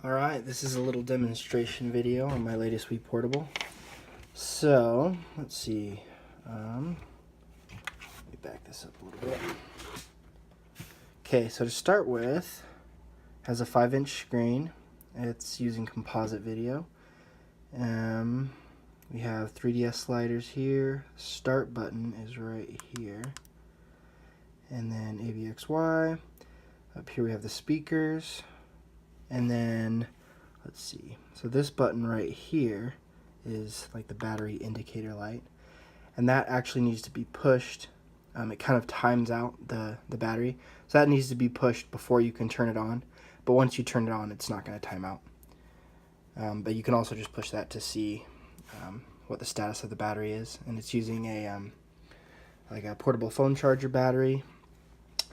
Alright, this is a little demonstration video on my latest Wii Portable. So, let's see. Let me back this up a little bit. Okay, so to start with, it has a 5-inch screen. It's using composite video. We have 3DS sliders here. Start button is right here. And then AVXY. Up here we have the speakers. And then, let's see, so this button right here is like the battery indicator light, and that actually needs to be pushed. It kind of times out the battery, so that needs to be pushed before you can turn it on, but once you turn it on, it's not going to time out. But you can also just push that to see what the status of the battery is, and it's using a like a portable phone charger battery.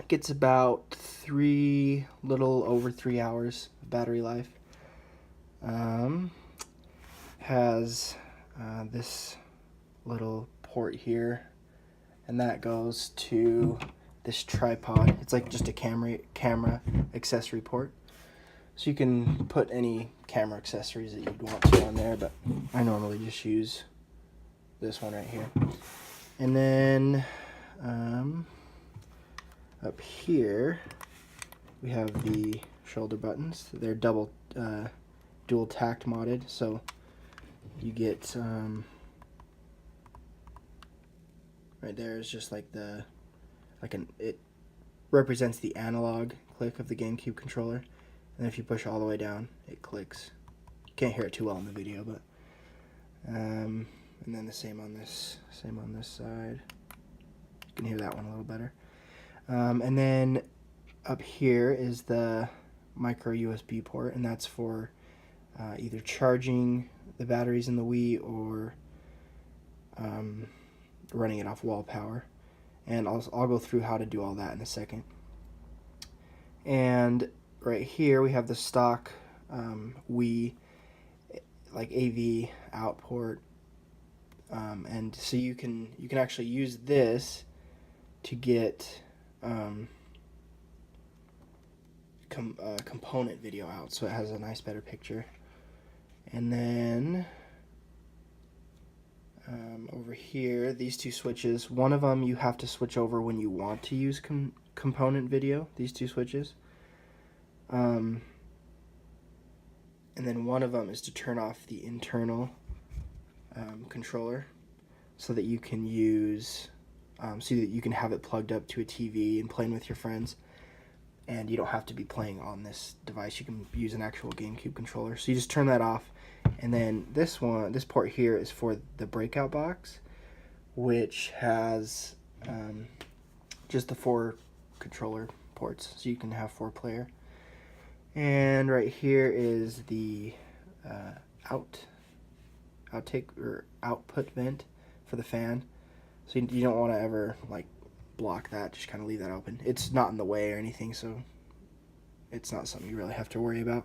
It gets about little over 3 hours of battery life. Has this little port here, and that goes to this tripod. It's like just a camera accessory port. So you can put any camera accessories that you'd want to on there, but I normally just use this one right here. And then up here we have the shoulder buttons. They're dual tact modded, so you get right there is just like it represents the analog click of the GameCube controller, and if you push all the way down, it clicks. You can't hear it too well in the video, but and then the same on this side. You can hear that one a little better. And then up here is the micro USB port, and that's for either charging the batteries in the Wii or running it off wall power. And I'll go through how to do all that in a second. And right here we have the stock Wii like AV out port, and so you can actually use this to get component video out, so it has a nice better picture. And then over here, these two switches, one of them you have to switch over when you want to use component video, these two switches, and then one of them is to turn off the internal controller, so that you can use so that you can have it plugged up to a TV and playing with your friends, and you don't have to be playing on this device. You can use an actual GameCube controller. So you just turn that off, and then this port here is for the breakout box, which has just the 4 controller ports, so you can have 4-player. And right here is the output vent for the fan. So you don't want to ever like block that, just kind of leave that open. It's not in the way or anything, so it's not something you really have to worry about.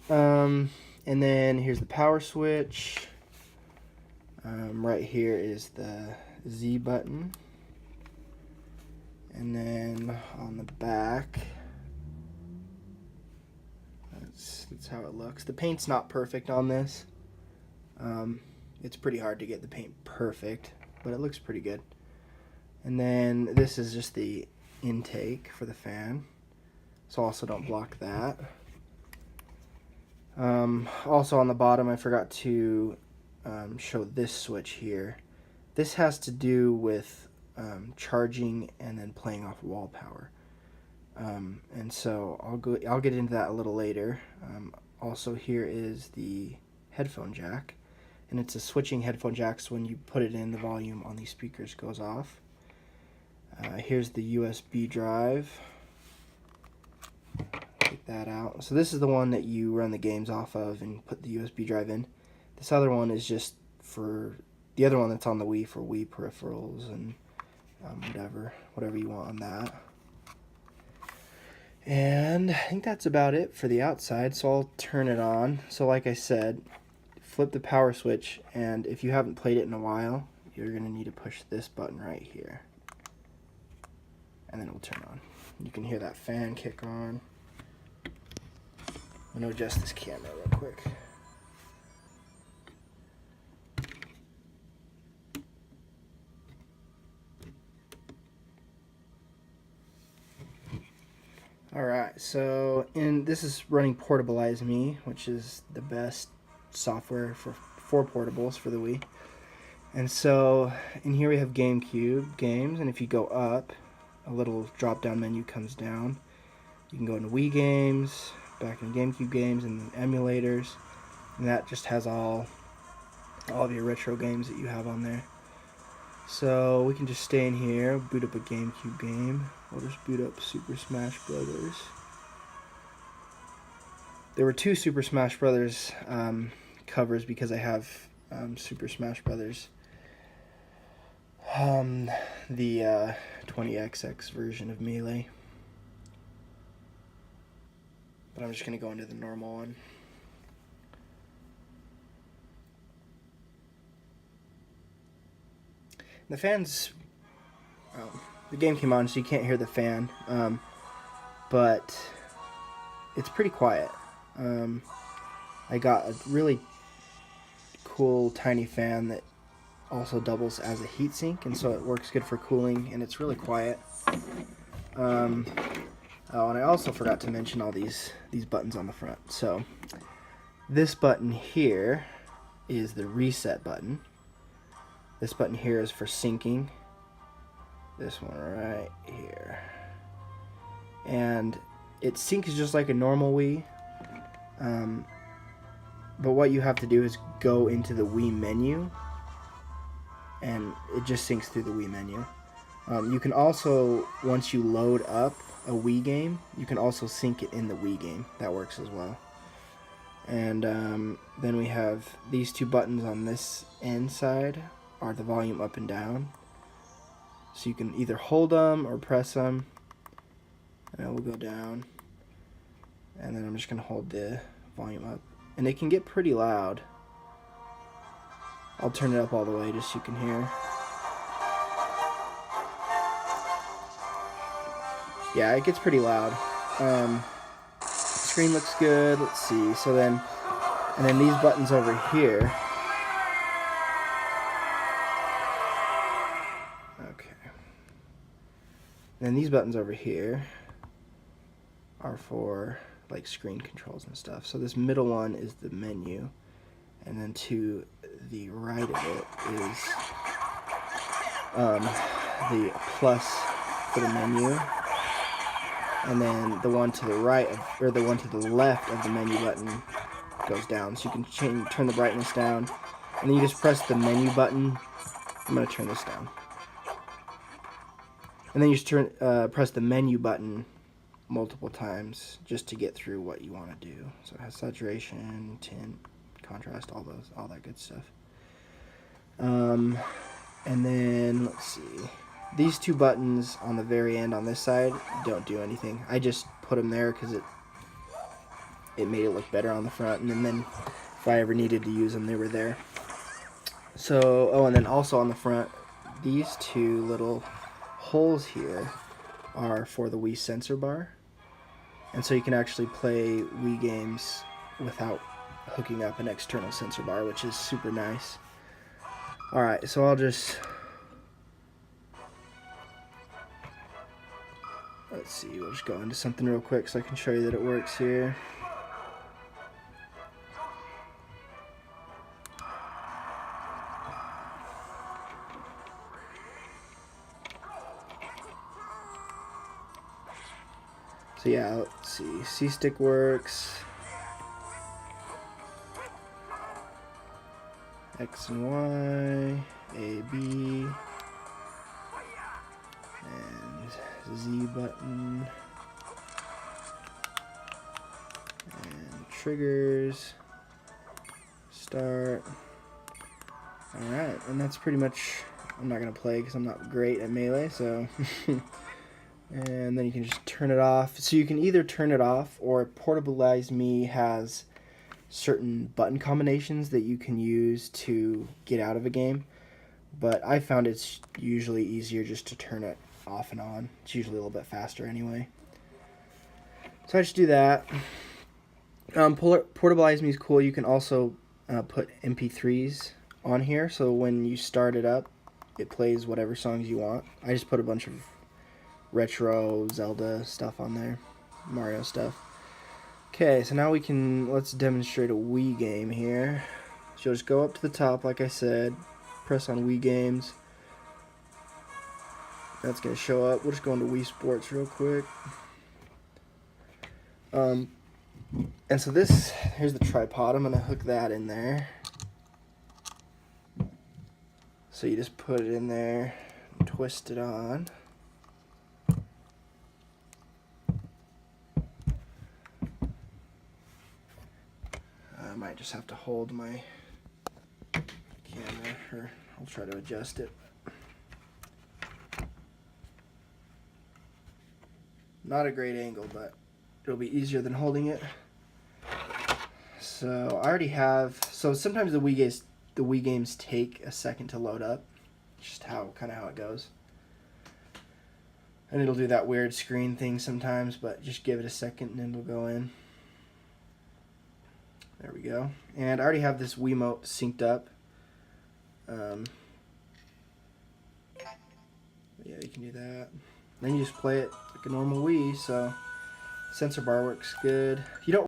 And then here's the power switch. Right here is the Z button. And then on the back, that's how it looks. The paint's not perfect on this. It's pretty hard to get the paint perfect, but it looks pretty good. And then this is just the intake for the fan, so also don't block that. Also on the bottom, I forgot to show this switch here. This has to do with charging and then playing off wall power. And so I'll get into that a little later. Also, here is the headphone jack, and it's a switching headphone jack, so when you put it in, the volume on these speakers goes off. Here's the USB drive. Take that out. So this is the one that you run the games off of and put the USB drive in. This other one is just for the other one that's on the Wii, for Wii peripherals and whatever you want on that. And I think that's about it for the outside, so I'll turn it on. So like I said, flip the power switch, and if you haven't played it in a while, you're going to need to push this button right here, and then it will turn on. You can hear that fan kick on. I'm going to adjust this camera real quick. Alright, so this is running Portabilize Me, which is the best software for portables for the Wii. And so in here we have GameCube games, and if you go up, a little drop down menu comes down. You can go into Wii games, back in GameCube games, and then emulators, and that just has all of your retro games that you have on there. So we can just stay in here, boot up a GameCube game. We'll just boot up Super Smash Brothers. There were 2 Super Smash Brothers covers because I have Super Smash Brothers, the 20XX version of Melee. But I'm just going to go into the normal one. The fans, the game came on so you can't hear the fan, but it's pretty quiet. I got a really cool tiny fan that also doubles as a heatsink, and so it works good for cooling, and it's really quiet. Oh, and I also forgot to mention all these buttons on the front. So this button here is the reset button. This button here is for syncing. This one right here. And it syncs just like a normal Wii. But what you have to do is go into the Wii menu, and it just syncs through the Wii menu. You can also, once you load up a Wii game, you can also sync it in the Wii game. That works as well. And then we have these 2 buttons on this end side are the volume up and down. So you can either hold them or press them, and it will go down. And then I'm just going to hold the volume up. And it can get pretty loud. I'll turn it up all the way just so you can hear. Yeah, it gets pretty loud. Screen looks good. Let's see. So then, and then these buttons over here. Okay. And then these buttons over here are for like screen controls and stuff. So this middle one is the menu, and then to the right of it is the plus for the menu, and then the one to the right or the one to the left of the menu button goes down. So you can turn the brightness down, and then you just press the menu button. I'm going to turn this down, and then you just press the menu button multiple times just to get through what you want to do. So it has saturation, tint, contrast, all that good stuff. And then let's see, these 2 buttons on the very end on this side don't do anything. I just put them there because it made it look better on the front, and then if I ever needed to use them, they were there. So, oh, and then also on the front, these 2 little holes here are for the Wii sensor bar, and so you can actually play Wii games without hooking up an external sensor bar, which is super nice. Alright, so I'll just, let's see, we'll just go into something real quick so I can show you that it works here. So yeah, let's see, C-Stick works, X and Y, A, B, and Z button, and triggers, start. Alright, and that's pretty much, I'm not going to play because I'm not great at Melee, so... And then you can just turn it off. So you can either turn it off, or Portabilize Me has certain button combinations that you can use to get out of a game. But I found it's usually easier just to turn it off and on. It's usually a little bit faster anyway. So I just do that. Portable ISME is cool. You can also put MP3s on here, so when you start it up, it plays whatever songs you want. I just put a bunch of retro Zelda stuff on there, Mario stuff. Okay, so now let's demonstrate a Wii game here. So you'll just go up to the top, like I said, press on Wii Games. That's going to show up. We'll just go into Wii Sports real quick. And so here's the tripod. I'm going to hook that in there. So you just put it in there, twist it on. I might just have to hold my camera, or I'll try to adjust it. Not a great angle, but it'll be easier than holding it. So I already have. So sometimes the Wii games take a second to load up. Just kind of how it goes. And it'll do that weird screen thing sometimes, but just give it a second and it'll go in. There we go. And I already have this Wiimote synced up. Yeah, you can do that. Then you just play it like a normal Wii, so sensor bar works good. You don't